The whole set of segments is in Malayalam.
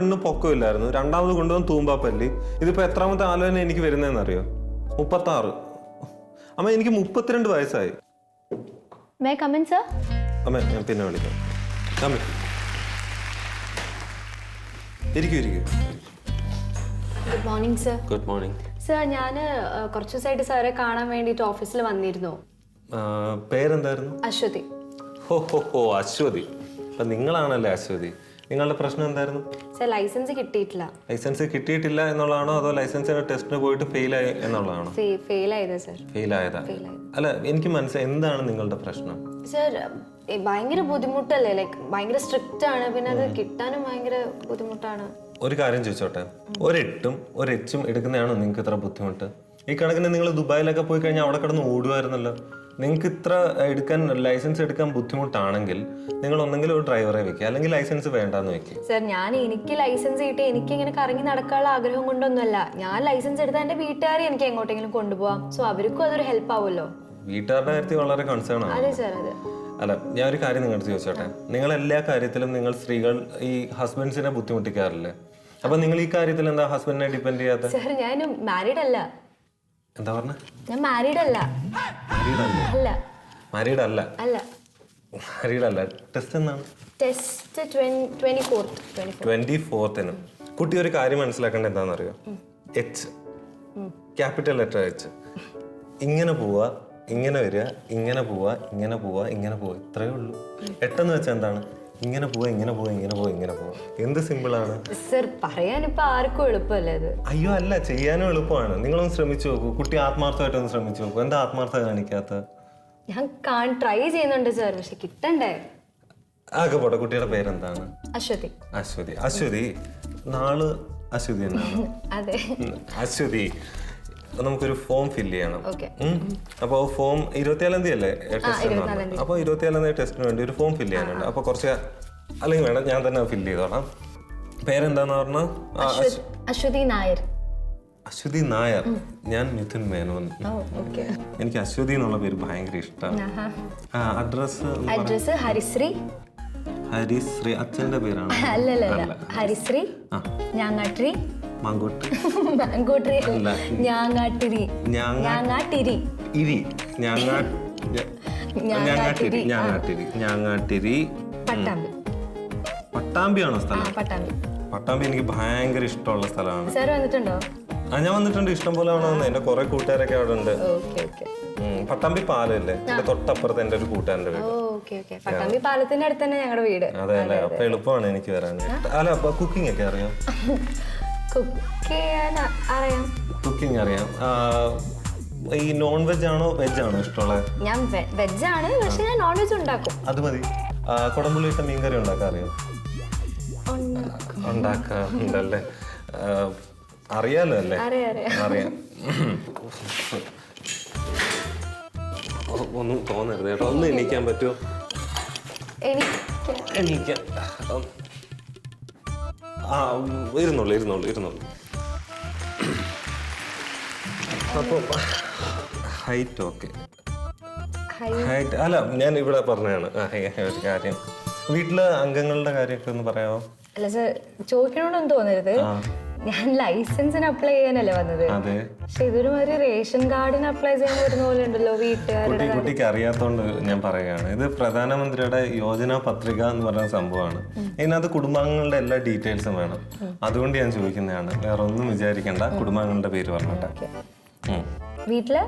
പെണ്ണ് പൊക്കമില്ലായിരുന്നു, രണ്ടാമത് കൊണ്ടുവന്ന് തൂമ്പാപ്പല്ലി. ഇതിപ്പോ എത്രാമത്തെ ആലോചന എനിക്ക് വരുന്നതെന്ന് അറിയോ? 36. അമ്മ എനിക്ക് 32 വയസ്സായി. അമ്മ ഞാൻ പിന്നെ വിളിക്കാം. അമ്മ ഇരിക്കൂ. Good morning sir. Good morning sir. ഞാൻ കുറച്ച് ദിവസമായിട്ട് സാറെ കാണാൻ വേണ്ടിയിട്ട് ഓഫീസിൽ വന്നിരുന്നു. പേരെന്തായിരുന്നു? അശ്വതി. ഓ അശ്വതി. അപ്പൊ നിങ്ങളാണല്ലേ അശ്വതി. നിങ്ങളുടെ പ്രശ്നം എന്തായിരുന്നു? സർ ലൈസൻസ് കിട്ടിയിട്ടില്ല. ലൈസൻസ് കിട്ടിയിട്ടില്ല എന്നുള്ളതാണോ അതോ ലൈസൻസിന്റെ ടെസ്റ്റിന് പോയിട്ട് ഫെയിലായി എന്നുള്ളതാണോ? ഫെയിൽ ആയതാ സർ. ഫെയിലായതാ? അല്ല എനിക്ക് മനസ്സിലായി. എന്താണ് നിങ്ങളുടെ പ്രശ്നം? സർ ഭയങ്കര ബുദ്ധിമുട്ടല്ലേ, ലൈക്ക് ഭയങ്കര സ്ട്രിക്റ്റ് ആണ്, പിന്നെ അത് കിട്ടാനും ഭയങ്കര ബുദ്ധിമുട്ടാണ്. ഒരു കാര്യം ചോദിച്ചോട്ടെ, ഒരു 8ഉം ഒരു Hഉം എടുക്കുന്നതാണോ നിങ്ങൾക്ക് ഇത്ര ബുദ്ധിമുട്ട്? ഈ കണക്കിന് നിങ്ങൾ ദുബായിലൊക്കെ പോയി കഴിഞ്ഞാൽ അവിടെ കിടന്ന് ഓടുമായിരുന്നല്ലോ. നിങ്ങൾക്ക് ഇത്ര ലൈസൻസ് എടുക്കാൻ ബുദ്ധിമുട്ടാണെങ്കിൽ നിങ്ങൾ ഒന്നെങ്കിലും ഒരു ഡ്രൈവറെ വെക്കുക, അല്ലെങ്കിൽ ലൈസൻസ് വേണ്ടാന്ന് വെക്കുക. സർ എനിക്ക് ലൈസൻസ് കിട്ടി എനിക്ക് ഇങ്ങനെ കറങ്ങി നടക്കാനുള്ള ആഗ്രഹം കൊണ്ടൊന്നുമല്ല. ഞാൻ ലൈസൻസ് എടുത്താൽ എന്റെ വീട്ടുകാരെ എനിക്ക് എങ്ങോട്ടെങ്കിലും കൊണ്ടുപോകാം. സോ അവർക്കും അതൊരു ഹെൽപ്പ് ആവുമല്ലോ. വീട്ടുകാരുടെ കാര്യത്തിൽ വളരെ കൺസേൺ ആണ്. അതെ സർ. അതെ. അല്ല ഞാൻ ഒരു കാര്യം നിങ്ങളുടെ ചോദിച്ചോട്ടെ, നിങ്ങൾ എല്ലാ കാര്യത്തിലും നിങ്ങൾ സ്ത്രീകൾ ഈ ഹസ്ബൻഡ്സിനെ ബുദ്ധിമുട്ടിക്കാറില്ലേ? അപ്പൊ നിങ്ങൾ ഈ കാര്യത്തിൽ എന്താ ഹസ്ബൻഡിനെ ഡിപ്പെൻഡ് ചെയ്യാത്ത? സർ ഞാൻ മാരീഡ് അല്ല. എന്താ പറഞ്ഞ? ഞാൻ മാരീഡ് അല്ല. മാരീഡ് അല്ല? അല്ല. മാരീഡ് അല്ല. ടെസ്റ്റ് എന്നാണ്? Test 24th. കുട്ടി ഒരു കാര്യം മനസ്സിലാക്കേണ്ടത് എന്താണെന്നറിയോ? H, capital letter H. ഇങ്ങനെ പോവാ, ഇങ്ങനെ വരിക, ഇങ്ങനെ പോവാ, ഇങ്ങനെ പോവാ, ഇങ്ങനെ പോവാ, ഇത്രയേ ഉള്ളൂ. 8 എന്ന് വെച്ചാൽ എന്താണ്? ഇങ്ങനെ പോവാ, ഇങ്ങനെ പോവാ, ഇങ്ങനെ പോവാ, ഇങ്ങനെ പോവാ. എന്ത് സിമ്പിൾ ആണ് സർ. പറയാൻ ഇപ്പൊ ആർക്കും എളുപ്പമല്ലേ അത്? അയ്യോ അല്ല, ചെയ്യാനും എളുപ്പമാണ്. നിങ്ങളൊന്ന് ശ്രമിച്ചു നോക്കൂ. കുട്ടി ആത്മാർത്ഥമായിട്ടൊന്ന് ശ്രമിച്ചു നോക്കൂ. എന്താ ആത്മാർത്ഥത കാണിക്കാത്ത? ഞാൻ ട്രൈ ചെയ്യുന്നുണ്ട് സർ, പക്ഷെ കിട്ടണ്ടേ. ആകെ പോട്ടെ. കുട്ടിയുടെ പേരെന്താണ്? അശ്വതി. അശ്വതി. നാള് അശ്വതി എന്നാണ്? അതെ. അശ്വതി, നമുക്കൊരു ഫോം ഫില്ല് ചെയ്യണം. അപ്പൊ ഫോം 24 തീയതി അല്ലേ ടെസ്റ്റ്? അപ്പൊ 24 തീയതി ടെസ്റ്റിന് വേണ്ടി ഒരു ഫോം ഫില്ല് ചെയ്യാനുണ്ട്. അപ്പൊ കുറച്ച്, അല്ലെങ്കിൽ വേണം ഞാൻ തന്നെ ഫില്ല് ചെയ്തോളാം. പേരെന്താന്ന് പറഞ്ഞ? അശ്വതി നായർ. അശ്വതി നായർ. ഞാൻ മിഥുൻ മേനോൻ. എനിക്ക് അശ്വതി എന്നുള്ള പേര് ഭയങ്കര ഇഷ്ടമാണ്. അഡ്രസ് ഹരിശ്രീ. ഹരിശ്രീ അച്ഛന്റെ പേരാണ്? അല്ലല്ല, ഹരിശ്രീ ഞാങ്ങാട്ടിരി. മാങ്കോട്ടിരി അല്ല, ഞാങ്ങാട്ടിരി. പട്ടാമ്പിയാണോ സ്ഥലം? പട്ടാമ്പി എനിക്ക് ഭയങ്കര ഇഷ്ടമുള്ള സ്ഥലമാണ്. ഞാൻ വന്നിട്ടുണ്ട്. ഇഷ്ടം പോലെ ആണോ? എന്റെ കുറെ കൂട്ടുകാരൊക്കെ അവിടെ ഉണ്ട്. പട്ടാമ്പി പാലല്ലേ, എന്റെ തൊട്ടപ്പുറത്ത് എന്റെ ഒരു കൂട്ടുകാരന്റെ വീട്. പട്ടാമ്പി പാലത്തിന്റെ അടുത്ത് തന്നെ ഞങ്ങളുടെ വീട്. അതെ അല്ലേ? അപ്പൊ എളുപ്പമാണ് എനിക്ക് വരാൻ. അല്ല കുക്കിംഗ് ഒക്കെ അറിയാം? കുക്കിംഗ് അറിയാം. ഈ നോൺ വെജ് ആണോ വെജ് ആണോ ഇഷ്ടമുള്ളത്? ഞാൻ വെജ് ആണ്, പക്ഷെ ഞാൻ നോൺ വെജ് ഉണ്ടാക്കും. അത് മതി. കുടംപുളി ഇട്ട മീൻകറി ഉണ്ടാക്കാൻ അറിയോ? ഉണ്ടാക്കാറുണ്ടല്ലേ? അറിയാലോ അല്ലേ? അറിയാം. ഒന്നും തോന്നരുത് കേട്ടോ. ഒന്ന് എണീക്കാൻ പറ്റുമോ? എണീക്കാൻ. ഇരുന്നോളൂ. അപ്പൊ ഹൈറ്റ് ഓക്കെ. ഹൈറ്റ് അല്ല, ഞാൻ ഇവിടെ പറഞ്ഞതാണ് ഒരു കാര്യം. വീട്ടിലെ അംഗങ്ങളുടെ കാര്യമൊക്കെ ഒന്ന് പറയാമോ? അല്ല സർ, ചോദിക്കണോണ്ടൊന്നും തോന്നരുത്. ഞാൻ ലൈസൻസിന് അപ്ലൈ ചെയ്യാനല്ലേ വന്നത്. പക്ഷെ ഇതൊരു മാതിരി റേഷൻ കാർഡിന് അപ്ലൈ ചെയ്യാൻ വരുന്ന പോലെ ഉണ്ടല്ലോ വീട്ടുകാരുടെ. കുട്ടിക്ക് അറിയാത്തോണ്ട് ഞാൻ പറയുകയാണ്. ഇത് പ്രധാനമന്ത്രിയുടെ യോജന പത്രിക എന്ന് പറയുന്ന സംഭവമാണ്. ഇതിനകത്ത് കുടുംബാംഗങ്ങളുടെ എല്ലാ ഡീറ്റെയിൽസും വേണം. അതുകൊണ്ട് ഞാൻ ചോദിക്കുന്നതാണ്. വേറെ ഒന്നും വിചാരിക്കണ്ട. കുടുംബാംഗങ്ങളുടെ പേര് പറഞ്ഞിട്ട്. വീട്ടില്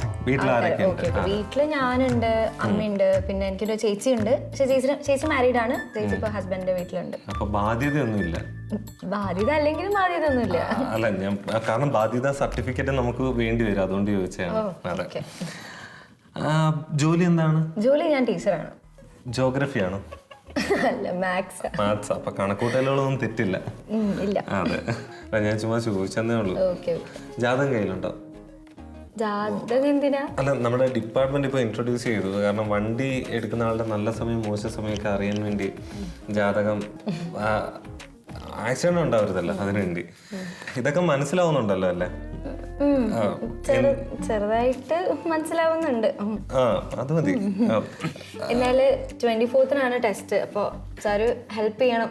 ഞാനുണ്ട്, അമ്മയുണ്ട്, പിന്നെ എനിക്കൊരു ചേച്ചിയുണ്ട്. പക്ഷെ ചേച്ചി മാരീഡ് ആണ്. ചേച്ചി ഇപ്പൊ ഹസ്ബൻഡിന്റെ വീട്ടിലുണ്ട്. അപ്പൊ ബാധ്യതയൊന്നുമില്ല? ബാധ്യത അല്ലെങ്കിലും ബാധ്യത ഒന്നുമില്ല. അല്ല ഞാൻ കാരണം ബാധ്യത സർട്ടിഫിക്കറ്റ് നമുക്ക് വേണ്ടി വരും, അതുകൊണ്ട് ചോദിച്ചാണ്. അതെ. ജോലി എന്താണ്? ജോലി ഞാൻ ടീച്ചറാണ്. ജോഗ്രഫി ആണോ? അല്ല, മാത്സ്. അപ്പൊ കണക്കൂട്ടലുകളൊന്നും തെറ്റില്ല. അതെ, ഞാൻ ചുമ്മാ ചോദിച്ചെന്നേ ഉള്ളൂ. ജാതകം കയ്യിലുണ്ടോ? അല്ല, നമ്മുടെ ഡിപ്പാർട്ട്മെന്റ് ഇപ്പൊ ഇൻട്രൊഡ്യൂസ് ചെയ്തു. കാരണം വണ്ടി എടുക്കുന്ന ആളുടെ നല്ല സമയം മോശം സമയമൊക്കെ അറിയാൻ വേണ്ടി ജാതകം, ആക്സിഡന്റ് ഉണ്ടാവരുതല്ലോ, അതിനുവേണ്ടി. ഇതൊക്കെ മനസ്സിലാവുന്നുണ്ടല്ലോ അല്ലേ? ചെറുതായിട്ട് മനസ്സിലാവുന്നുണ്ട്. ആ അത് മതി. എന്നാല് 24th ടെസ്റ്റ്. അപ്പൊ സാറ് ഹെൽപ്പ് ചെയ്യണം.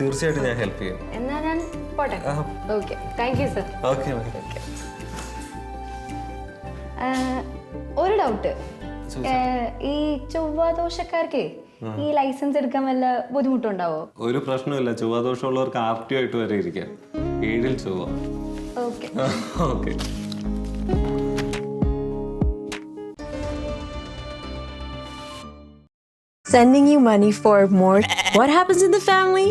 തീർച്ചയായിട്ടും ഞാൻ ഹെൽപ്പ് ചെയ്യും. എന്നാ ഞാൻ പോട്ടെ. Okay, thank you sir. Okay. ഒരു ഡൗട്ട്, ഈ ചൊവ്വാദോഷക്കാർക്ക് ഈ ലൈസൻസ് എടുക്കാൻ വല്ല ബുദ്ധിമുട്ടുണ്ടാവോ? ഒരു പ്രശ്നമില്ല. ചൊവ്വാദോഷമുള്ളവർക്ക് RTO ആയിട്ട് വരെ ഇരിക്കാം. 7 ചൊവ്വ. Okay. Okay. Sending you money for more. What happens in the family